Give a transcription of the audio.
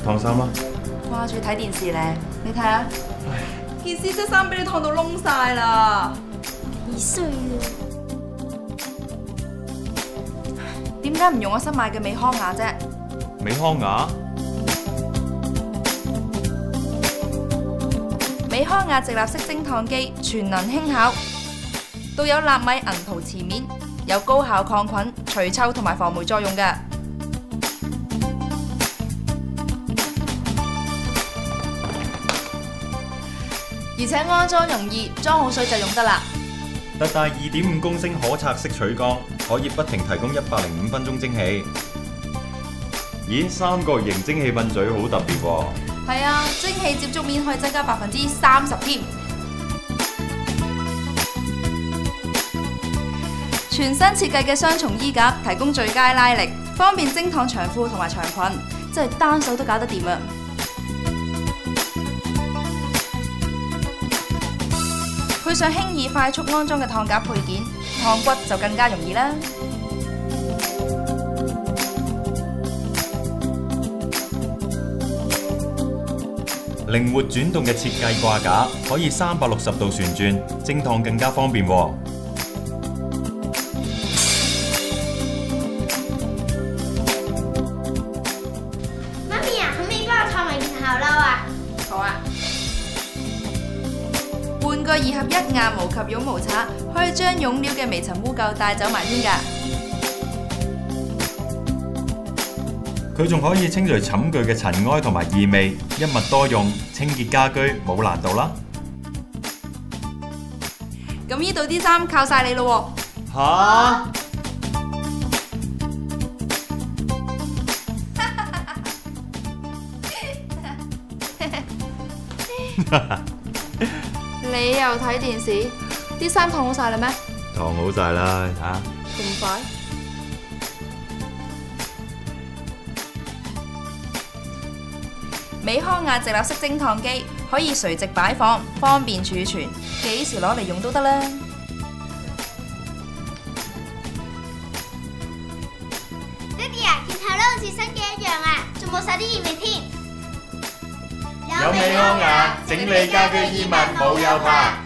燙衫啦。掛住睇電視咧，你睇下，件絲質衫俾你燙到窿晒啦。2歲啦，點解唔用我新買嘅美康雅啫？美康雅。美康雅直立式蒸燙機全能輕巧，導有納米銀塗瓷面，有高效抗菌、除臭同埋防霉作用嘅。而且安裝容易，裝好水就用得啦。特大2.5公升可拆式取缸，可以不停提供105分鐘蒸汽。咦，三角形蒸汽噴嘴好特別喎。係啊，蒸汽接觸面可以增加30%添。全新設計嘅雙重衣架提供最佳拉力，方便蒸燙長褲同埋長裙，真係單手都搞得掂啊！配上輕易快速安裝嘅燙架配件，燙骨就更加容易啦。靈活轉動嘅設計掛架，可以360度旋轉，蒸燙更加方便喎。媽咪啊，可唔可以幫我燙埋件校褸啊？好啊！換個2合1硬毛及絨毛刷，可以將絨料嘅微塵污垢帶走埋添㗎。佢仲可以清除寢具嘅塵埃同埋異味，一物多用，清潔家居冇難度啦。咁呢度啲衫靠晒你咯喎！吓？你又睇電視？啲衫燙好晒啦咩？燙好晒啦，睇下。咁快？美康雅直立式蒸燙機可以垂直擺放，方便儲存，幾時攞嚟用都得啦。爹哋啊，件校褸好似新嘅一樣啊，仲冇晒啲異味添。有美康雅整理家居衣物冇有怕。